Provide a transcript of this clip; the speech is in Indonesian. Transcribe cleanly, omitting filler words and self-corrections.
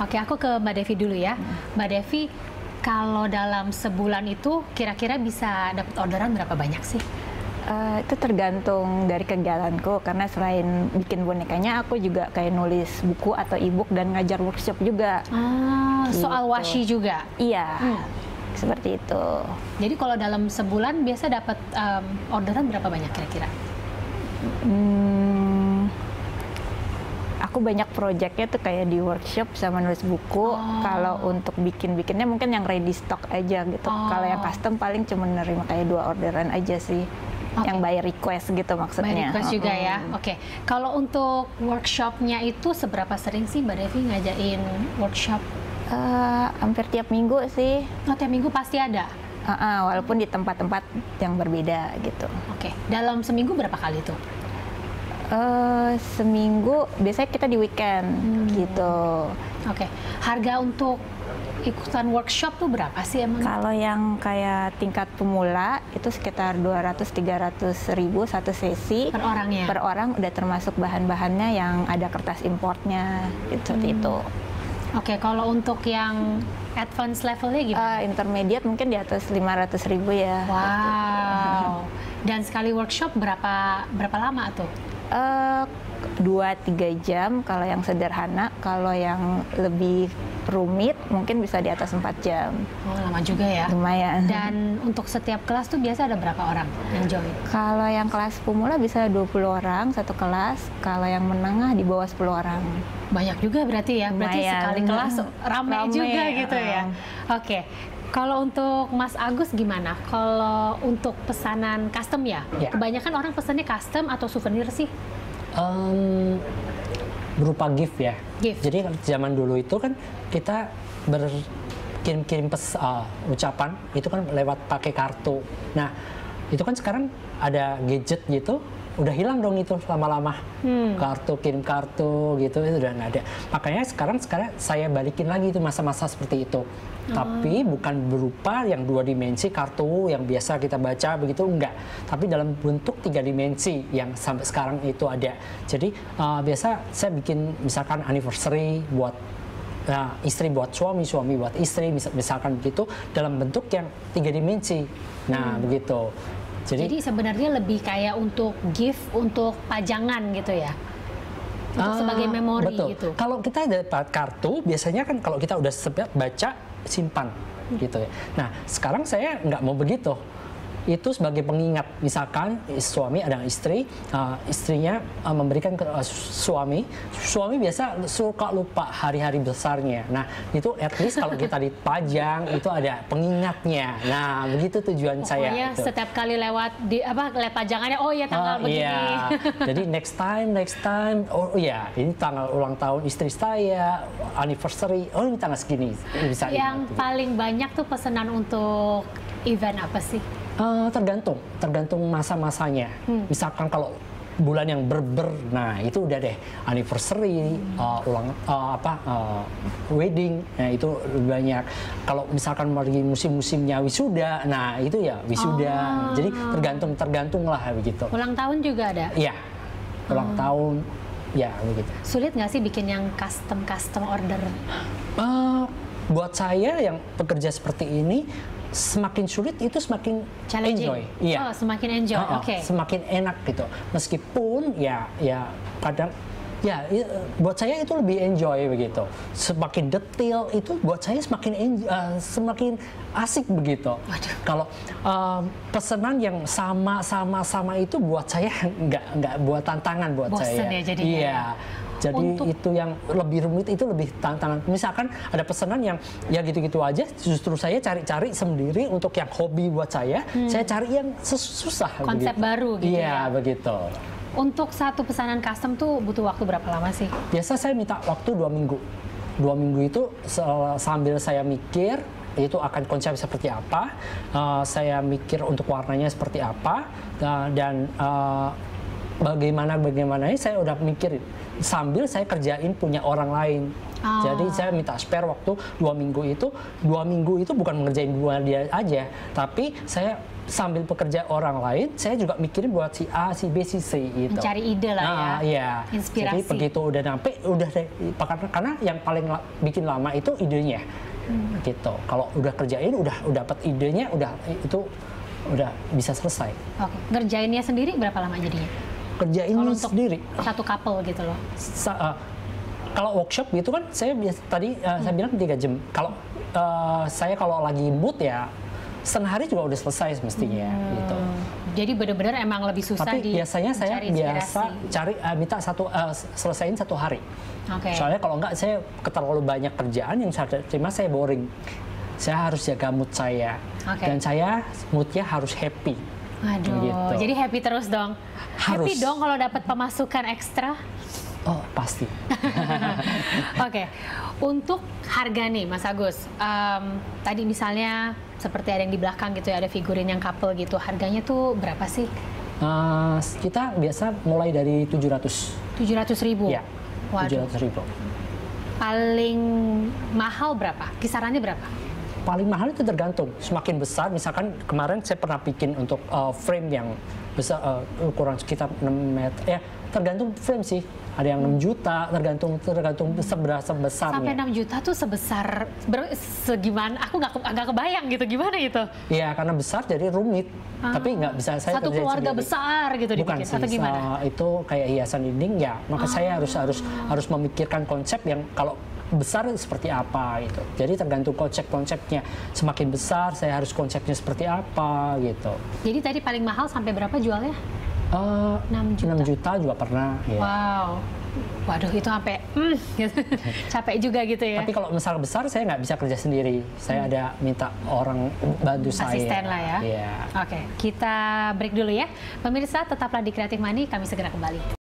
Oke, aku ke Mbak Devi dulu ya. Mbak Devi, kalau dalam sebulan itu kira-kira bisa dapat orderan berapa banyak sih? Itu tergantung dari kegiatanku, karena selain bikin bonekanya, aku juga kayak nulis buku atau e-book dan ngajar workshop juga. Gitu. Soal washi juga? Iya, seperti itu. Jadi kalau dalam sebulan biasa dapat orderan berapa banyak kira-kira? Aku banyak proyeknya tuh kayak di workshop sama nulis buku. Kalau untuk bikin-bikinnya mungkin yang ready stock aja gitu. Kalau yang custom paling cuma nerima kayak 2 orderan aja sih. Yang by request gitu maksudnya. By request juga ya. Oke. Kalau untuk workshopnya itu seberapa sering sih Mbak Devi ngajain workshop? Hampir tiap minggu sih. Oh, tiap minggu pasti ada? Walaupun di tempat-tempat yang berbeda gitu. Oke. Dalam seminggu berapa kali tuh? Seminggu, biasanya kita di weekend gitu. Oke. Harga untuk ikutan workshop tuh berapa sih emang? Kalau yang kayak tingkat pemula itu sekitar 200-300 ribu satu sesi. Per orangnya? Per orang, udah termasuk bahan-bahannya yang ada kertas importnya gitu, seperti itu. Oke, kalau untuk yang advance levelnya gimana? Intermediate mungkin di atas 500 ribu ya. Wow. Dan sekali workshop berapa lama tuh? 2-3 jam kalau yang sederhana. Kalau yang lebih rumit mungkin bisa di atas 4 jam. Oh, lama juga ya? Lumayan. Dan untuk setiap kelas tuh biasa ada berapa orang yang join? Kalau yang kelas pemula bisa 20 orang satu kelas. Kalau yang menengah di bawah 10 orang. Banyak juga berarti ya? Berarti Lumayan. sekali kelas ramai juga gitu ya? Oke. Kalau untuk Mas Agus gimana? Kalau untuk pesanan custom ya? Kebanyakan orang pesannya custom atau souvenir sih? Berupa gift ya. Gift. Jadi zaman dulu itu kan kita berkirim-kirim ucapan itu kan lewat pakai kartu. Nah, itu kan sekarang ada gadget gitu, udah hilang dong itu lama-lama. Kartu, kirim kartu gitu itu udah nggak ada. Makanya sekarang saya balikin lagi itu masa-masa seperti itu. Tapi bukan berupa yang 2 dimensi kartu yang biasa kita baca begitu, enggak. Tapi dalam bentuk 3 dimensi yang sampai sekarang itu ada. Jadi biasa saya bikin misalkan anniversary buat istri buat suami, suami buat istri, misalkan begitu dalam bentuk yang 3 dimensi. Nah, begitu. Jadi sebenarnya lebih kayak untuk gift, untuk pajangan gitu ya? Untuk sebagai memori gitu? Kalau kita dapat kartu, biasanya kan kalau kita udah baca, simpan gitu ya. Nah, sekarang saya nggak mau begitu. Itu sebagai pengingat, misalkan suami ada istri, istrinya memberikan ke suami biasa suka lupa hari-hari besarnya. Nah, itu at least kalau kita dipajang itu ada pengingatnya. Nah, begitu tujuan saya. Pokoknya setiap kali lewat pajangannya, oh ya tanggal begini. Iya. Jadi next time, oh iya ini tanggal ulang tahun istri saya, anniversary, oh ini tanggal segini. Bisa yang paling banyak tuh pesanan untuk event apa sih? Tergantung masa-masanya. Misalkan kalau bulan yang nah itu udah deh anniversary, wedding, nah itu lebih banyak. Kalau misalkan lagi musim-musimnya wisuda, nah itu ya wisuda. Jadi tergantung lah begitu. Ulang tahun juga ada? Iya, ulang tahun, ya begitu. Sulit nggak sih bikin yang custom order? Buat saya yang bekerja seperti ini, semakin sulit itu semakin enjoy. Iya. Oh, semakin enjoy. Oke. Semakin enak gitu. Meskipun ya kadang buat saya itu lebih enjoy begitu. Semakin detail itu buat saya semakin asik begitu. Kalau pesanan yang sama itu buat saya nggak buat tantangan buat saya. Bosen ya jadinya. Iya. Jadi itu yang lebih rumit, itu lebih tantangan. Misalkan ada pesanan yang ya gitu-gitu aja, justru saya cari-cari sendiri untuk yang hobi buat saya cari yang susah. Konsep begitu. baru gitu ya? Iya, begitu. Untuk satu pesanan custom tuh butuh waktu berapa lama sih? Biasa saya minta waktu 2 minggu. 2 minggu itu sambil saya mikir, itu akan konsep seperti apa, saya mikir untuk warnanya seperti apa, dan bagaimana saya udah mikirin sambil saya kerjain punya orang lain. Jadi saya minta spare waktu 2 minggu itu. 2 minggu itu bukan mengerjain dia aja, tapi saya sambil bekerja orang lain, saya juga mikirin buat si A, si B, si C gitu. Mencari ide lah ya. Iya. Inspirasi. Jadi begitu udah nyampe, udah deh, karena yang paling bikin lama itu idenya. Gitu. Kalau udah kerjain, udah dapat idenya, udah bisa selesai. Oke. Ngerjainnya sendiri berapa lama jadinya? Kerjainnya sendiri. Satu couple gitu loh. Kalau workshop gitu kan, saya saya bilang 3 jam. Kalau saya kalau lagi mood ya, setengah hari juga udah selesai semestinya gitu. Jadi benar-benar emang lebih susah. Tapi biasanya saya biasa minta selesaiin 1 hari. Soalnya kalau enggak saya terlalu banyak kerjaan yang saya terima, saya boring. Saya harus jaga mood saya. Dan saya moodnya harus happy. Aduh, gitu. Jadi happy terus dong. Harus. Happy dong kalau dapat pemasukan ekstra. Oh, pasti. Oke. Untuk harga nih, Mas Agus. Tadi misalnya seperti ada yang di belakang gitu ya, ada figurin yang couple gitu. Harganya tuh berapa sih? Kita biasa mulai dari 700. 700.000? Ya, 700.000. Paling mahal berapa? Kisarannya berapa? Paling mahal itu tergantung. Semakin besar, misalkan kemarin saya pernah bikin untuk frame yang besar, ukuran sekitar 6 meter. Ya, tergantung frame sih. Ada yang 6 juta, tergantung seberapa besarnya. Sampai 6 juta tuh sebesar, segimana? Aku nggak kebayang gitu, gimana gitu? Iya, karena besar jadi rumit. Tapi nggak bisa saya satu keluarga sendiri. Besar gitu dibikin, atau gimana? Itu kayak hiasan dinding ya. Maka saya harus memikirkan konsep yang kalau besar seperti apa gitu. Jadi tergantung konsepnya. Semakin besar, saya harus konsepnya seperti apa gitu. Jadi tadi paling mahal sampai berapa jualnya? 6 juta juga pernah. Ya. Wow. Waduh, itu sampai gitu. Capek juga gitu ya. Tapi kalau misal besar, saya nggak bisa kerja sendiri. Saya ada minta orang bantu saya. Asisten lah ya. Yeah. Oke, kita break dulu ya. Pemirsa, tetaplah di Creative Money, kami segera kembali.